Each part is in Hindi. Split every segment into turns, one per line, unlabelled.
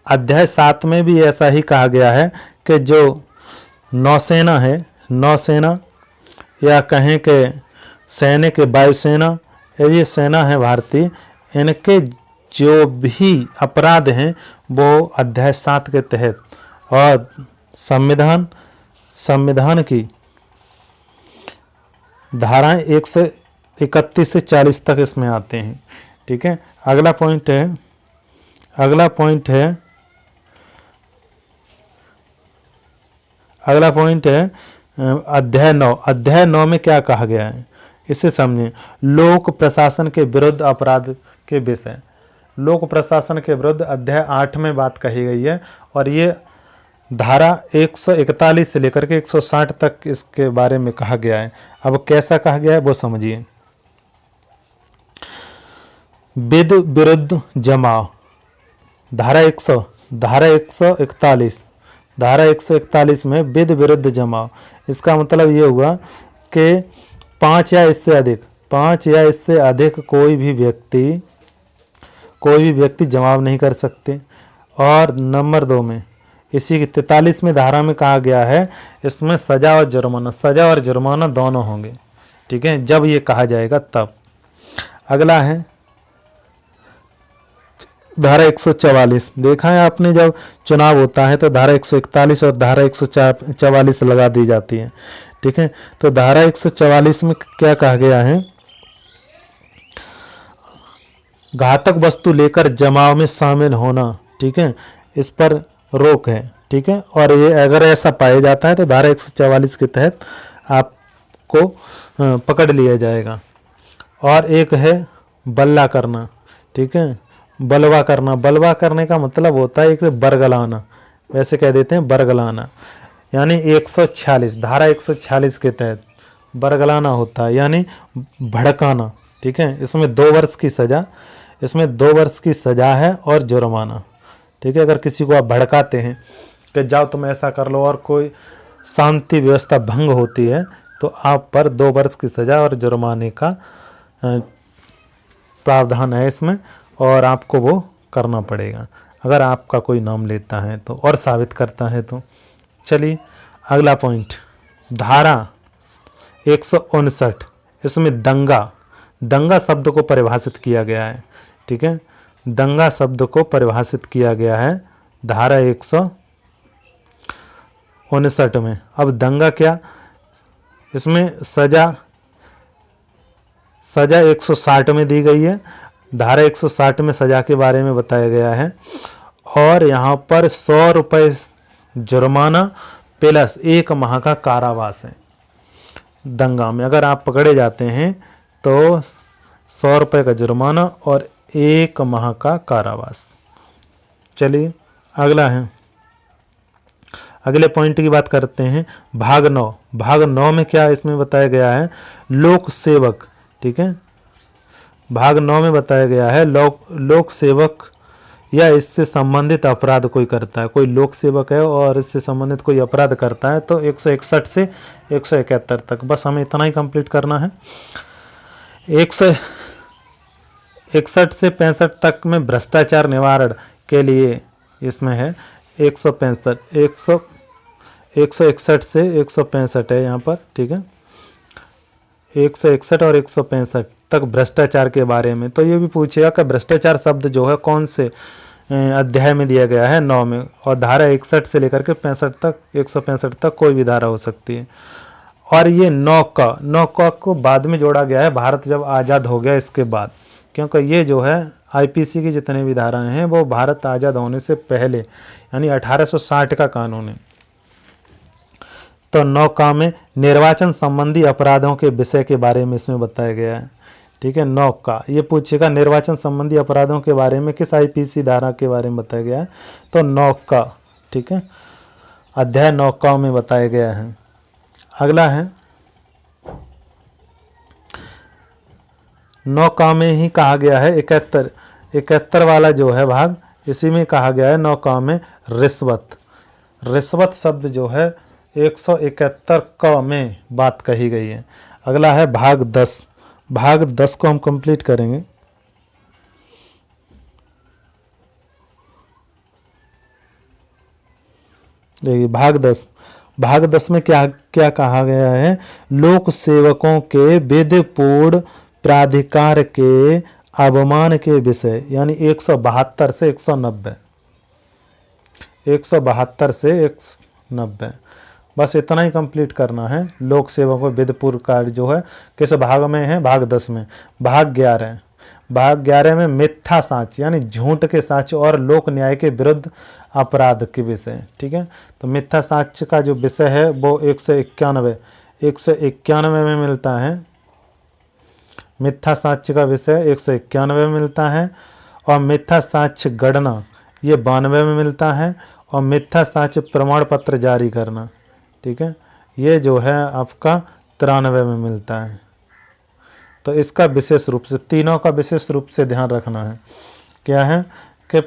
अध्याय 7 में भी ऐसा ही कहा गया है कि जो नौसेना है, नौसेना या कहें कि सैनिक वायुसेना, ये सेना है भारतीय, इनके जो भी अपराध हैं वो अध्याय 7 के तहत, और संविधान की धाराएं 131 से 40 तक इसमें आते हैं। ठीक है, अगला पॉइंट है अध्याय 9 में क्या कहा गया है इसे समझें। लोक प्रशासन के विरुद्ध अपराध के विषय, लोक प्रशासन के विरुद्ध अध्याय 8 में बात कही गई है, और ये धारा 141 से लेकर के 160 तक इसके बारे में कहा गया है। अब कैसा कहा गया है वो समझिए। विद विरुद्ध जमाव, धारा 141 में विद विरुद्ध जमाव, इसका मतलब ये हुआ कि 5 या इससे अधिक कोई भी व्यक्ति जमाव नहीं कर सकते। और नंबर 2 में इसी की 43वें धारा में कहा गया है इसमें सजा और जुर्माना दोनों होंगे। ठीक है, जब ये कहा जाएगा तब। अगला है धारा 144। देखा है आपने, जब चुनाव होता है तो धारा 141 और धारा 144 लगा दी जाती है। ठीक है, तो धारा 144 में क्या कहा गया है, घातक वस्तु लेकर जमाव में शामिल होना, ठीक है, इस पर रोक है। ठीक है, और ये अगर ऐसा पाया जाता है तो धारा 144 के तहत आपको पकड़ लिया जाएगा। और एक है बल्ला करना। ठीक है, बलवा करने का मतलब होता है एक बरगलाना, वैसे कह देते हैं बरगलाना, यानी 146 धारा 146 के तहत बरगलाना होता है, यानी भड़काना। ठीक है, इसमें 2 वर्ष की सजा है और जुर्माना। ठीक है, अगर किसी को आप भड़काते हैं कि जाओ तुम ऐसा कर लो और कोई शांति व्यवस्था भंग होती है तो आप पर 2 वर्ष की सजा और जुर्माने का प्रावधान है इसमें, और आपको वो करना पड़ेगा अगर आपका कोई नाम लेता है तो और साबित करता है तो। चलिए अगला पॉइंट, धारा 159, इसमें दंगा शब्द को परिभाषित किया गया है। ठीक है, दंगा शब्द को परिभाषित किया गया है धारा 159 में। अब दंगा क्या, इसमें सजा 160 में दी गई है, धारा 160 में सजा के बारे में बताया गया है, और यहाँ पर 100 रुपये जुर्माना प्लस 1 माह का कारावास है। दंगा में अगर आप पकड़े जाते हैं तो 100 रुपये का जुर्माना और 1 माह का कारावास। चलिए अगला है, अगले पॉइंट की बात करते हैं। भाग 9 में क्या इसमें बताया गया है, लोक सेवक। ठीक है, भाग 9 में बताया गया है लोक सेवक या इससे संबंधित अपराध कोई करता है, कोई लोक सेवक है और इससे संबंधित कोई अपराध करता है तो 161 से 171 तक, बस हमें इतना ही कंप्लीट करना है। 161 से 65 तक में भ्रष्टाचार निवारण के लिए इसमें है 161 से 165 है यहाँ पर। ठीक है, 161 और 165 तक भ्रष्टाचार के बारे में। तो ये भी पूछेगा कि भ्रष्टाचार शब्द जो है कौन से अध्याय में दिया गया है, 9 में, और धारा 61 से लेकर के 65 तक 165 तक कोई भी धारा हो सकती है। और ये 9 का को बाद में जोड़ा गया है, भारत जब आज़ाद हो गया इसके बाद, क्योंकि ये जो है आईपीसी की जितने भी धाराएं हैं वो भारत आज़ाद होने से पहले यानी 1860 का कानून है। तो 9 का में निर्वाचन संबंधी अपराधों के विषय के बारे में इसमें बताया गया है। ठीक है, 9 का ये पूछेगा निर्वाचन संबंधी अपराधों के बारे में किस आईपीसी धारा के बारे में बताया गया है, तो 9 का। ठीक है, अध्याय 9 का में बताया गया है। अगला है 9 का में ही कहा गया है 71 वाला जो है भाग, इसी में कहा गया है 9 का में रिश्वत शब्द जो है 171 का में बात कही गई है। अगला है भाग 10 को हम कंप्लीट करेंगे। देखिए भाग 10 में क्या क्या कहा गया है? लोक सेवकों के विधिपूर्ण प्राधिकार के अवमान के विषय, यानी 172 से 190, 172 से 190, बस इतना ही कंप्लीट करना है। लोक सेवकों विधिपूर्ण कार्य जो है किस भाग में है? भाग 10 में। भाग 11 में मिथ्या साक्ष्य यानी झूठ के साक्ष्य और लोक न्याय के विरुद्ध अपराध के विषय। ठीक है, तो मिथ्या साक्ष्य का जो विषय है वो 191 में मिलता है। मिथ्या साक्ष्य का विषय 191 में मिलता है, और मिथ्या साक्ष्य गणना ये 92 में मिलता है, और मिथ्या साक्ष्य प्रमाण पत्र जारी करना, ठीक है, ये जो है आपका 93 में मिलता है। तो इसका विशेष रूप से, तीनों का विशेष रूप से ध्यान रखना है। क्या है कि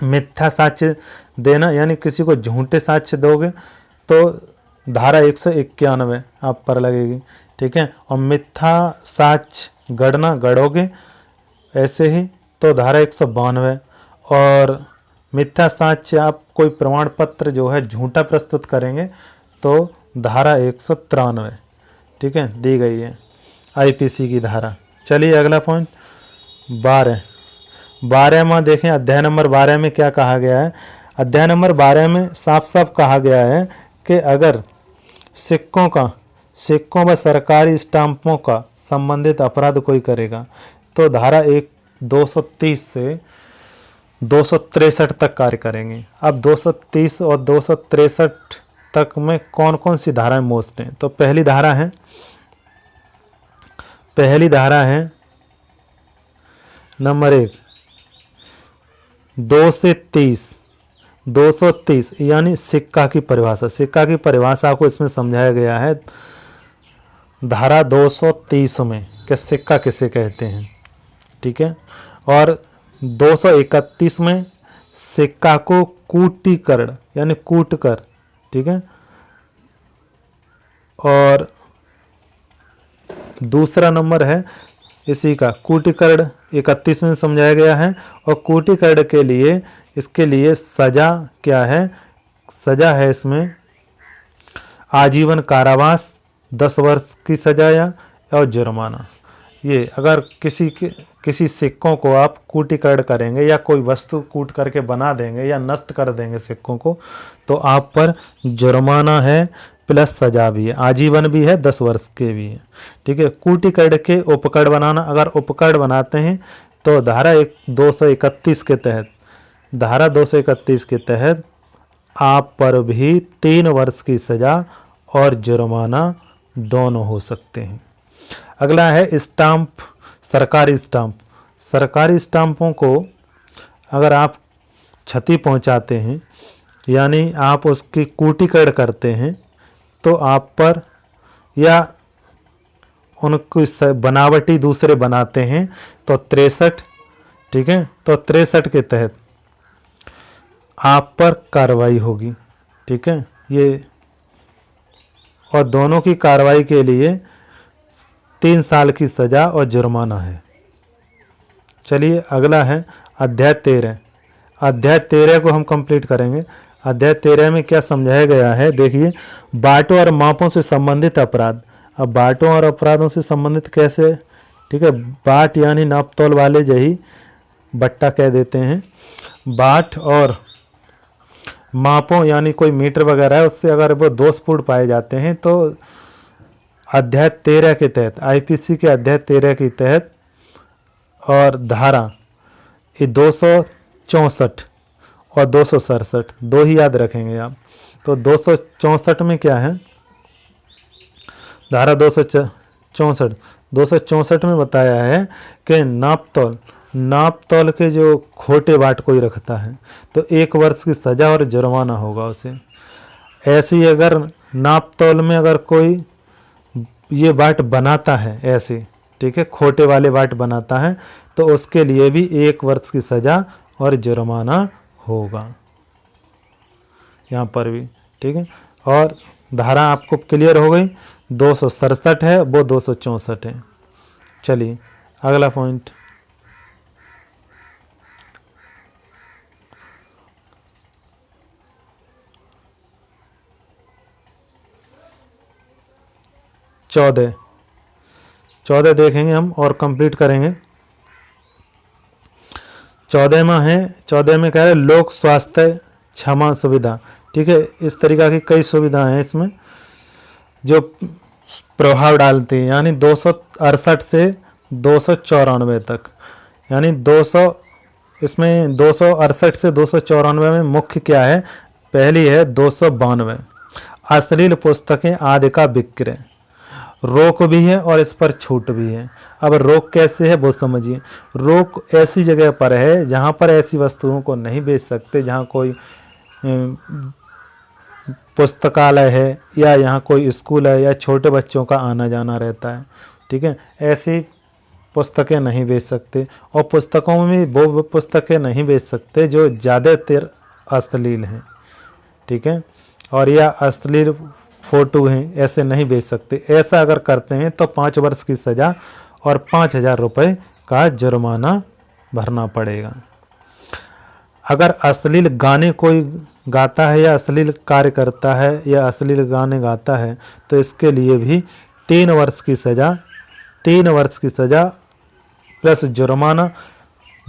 मिथ्या साक्ष्य देना, यानी किसी को झूठे साक्ष्य दोगे तो धारा 191 आप पर लगेगी। ठीक है, और मिथ्या साक्ष्य गणना गढ़ोगे ऐसे ही तो धारा 192, और मिथ्या साक्ष्य आप कोई प्रमाण पत्र जो है झूठा प्रस्तुत करेंगे तो धारा 193, ठीक है, दी गई है आईपीसी की धारा। चलिए अगला पॉइंट 12 में देखें। अध्याय नंबर 12 में क्या कहा गया है? अध्याय नंबर 12 में साफ साफ कहा गया है कि अगर सिक्कों व सरकारी स्टाम्पों का संबंधित अपराध कोई करेगा तो धारा 230 से 263 तक कार्य करेंगे। अब 230 और 263 तक में कौन कौन सी धाराएं मोस्ट हैं? तो पहली धारा है नंबर 1 230 यानी सिक्का की परिभाषा को इसमें समझाया गया है धारा 230 में कि सिक्का किसे कहते हैं। ठीक है, और 231 में सिक्का को कूटीकरण यानी कूट कर, ठीक है, और दूसरा नंबर है इसी का कूटीकरण 31 में समझाया गया है। और कूटीकरण के लिए इसके लिए सजा क्या है? सजा है इसमें आजीवन कारावास, 10 वर्ष की सजा या और जुर्माना। ये अगर किसी सिक्कों को आप कूटीकरण करेंगे या कोई वस्तु कूट करके बना देंगे या नष्ट कर देंगे सिक्कों को, तो आप पर जुर्माना है प्लस सजा भी है, आजीवन भी है, 10 वर्ष के भी है। ठीक है, कूटीकरण के उपकरण बनाना, अगर उपकरण बनाते हैं तो धारा 231 के तहत आप पर भी 3 वर्ष की सजा और जुर्माना दोनों हो सकते हैं। अगला है स्टाम्प, सरकारी स्टाम्पों को अगर आप क्षति पहुंचाते हैं यानी आप उसकी कूटीकरण करते हैं तो आप पर, या उनको बनावटी दूसरे बनाते हैं तो 63, ठीक है, तो 63 के तहत आप पर कार्रवाई होगी। ठीक है, ये और दोनों की कार्रवाई के लिए 3 साल की सजा और जुर्माना है। चलिए अगला है अध्याय 13 को हम कंप्लीट करेंगे। अध्याय 13 में क्या समझाया गया है? देखिए, बाटों और मापों से संबंधित अपराध। अब बाटों और अपराधों से संबंधित कैसे? ठीक है, बाट यानी नाप तोल वाले जही बट्टा कह देते हैं। बाट और मापों यानी कोई मीटर वगैरह है, उससे अगर वो दोषपूर्ण पाए जाते हैं तो अध्याय 13 के तहत, आईपीसी के अध्याय 13 के तहत और धारा 264 और 267 दो ही याद रखेंगे आप। तो 264 में क्या है? धारा 264 में बताया है कि नाप तोल के जो खोटे बाट कोई रखता है तो 1 वर्ष की सजा और जुर्माना होगा उसे। ऐसे ही अगर नाप तोल में अगर कोई ये बाट बनाता है ऐसे, ठीक है, खोटे वाले बाट बनाता है तो उसके लिए भी 1 वर्ष की सजा और जुर्माना होगा यहाँ पर भी। ठीक है, और धारा आपको क्लियर हो गई। 267 है, वो 264 है। चलिए अगला पॉइंट 14 देखेंगे हम और कंप्लीट करेंगे। 14 में है, 14 में कह रहे लोक स्वास्थ्य क्षमा सुविधा। ठीक है, इस तरीका की कई सुविधाएं हैं इसमें जो प्रभाव डालती है, यानी 268 से 294 तक, यानी 200 इसमें 268 से 294 में मुख्य क्या है। पहली है 292 अश्लील पुस्तकें आदि का विक्रय। रोक भी है और इस पर छूट भी है। अब रोक कैसे है वो समझिए। रोक ऐसी जगह पर है जहाँ पर ऐसी वस्तुओं को नहीं बेच सकते, जहाँ कोई पुस्तकालय है या यहाँ कोई स्कूल है या छोटे बच्चों का आना जाना रहता है। ठीक है, ऐसी पुस्तकें नहीं बेच सकते। और पुस्तकों में भी वो पुस्तकें नहीं बेच सकते जो ज़्यादातर अश्लील हैं। ठीक है, और या अश्लील फोटो हैं, ऐसे नहीं बेच सकते। ऐसा अगर करते हैं तो 5 वर्ष की सज़ा और 5,000 रुपये का जुर्माना भरना पड़ेगा। अगर अश्लील गाने कोई गाता है या अश्लील कार्य करता है या अश्लील गाने गाता है तो इसके लिए भी 3 वर्ष की सज़ा, 3 वर्ष की सज़ा प्लस जुर्माना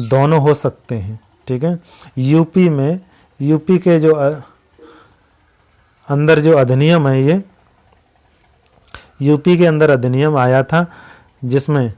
दोनों हो सकते हैं। ठीक है, यूपी में, यूपी के जो अंदर जो अधिनियम है, ये यूपी के अंदर अधिनियम आया था जिसमें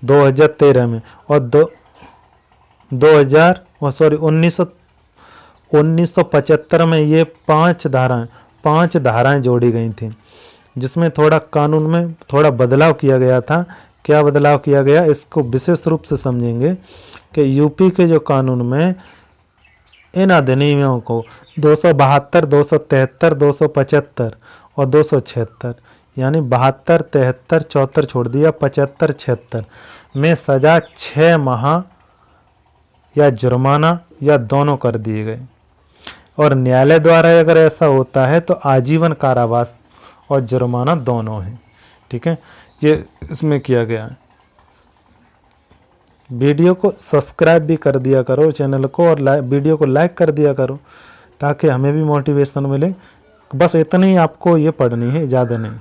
2013 में और 1975 में ये 5 धाराएं जोड़ी गई थी, जिसमें थोड़ा कानून में थोड़ा बदलाव किया गया था। क्या बदलाव किया गया, इसको विशेष रूप से समझेंगे कि यूपी के जो कानून में इन अधिनियमों को 272, 273, 275 और 276, यानी 72, 73, 74 छोड़ दिया, 75, 76 में सज़ा 6 माह या जुर्माना या दोनों कर दिए गए। और न्यायालय द्वारा अगर ऐसा होता है तो आजीवन कारावास और जुर्माना दोनों है। ठीक है, ये इसमें किया गया है। वीडियो को सब्सक्राइब भी कर दिया करो चैनल को, और वीडियो को लाइक कर दिया करो ताकि हमें भी मोटिवेशन मिले। बस इतनी ही आपको ये पढ़नी है, ज़्यादा नहीं।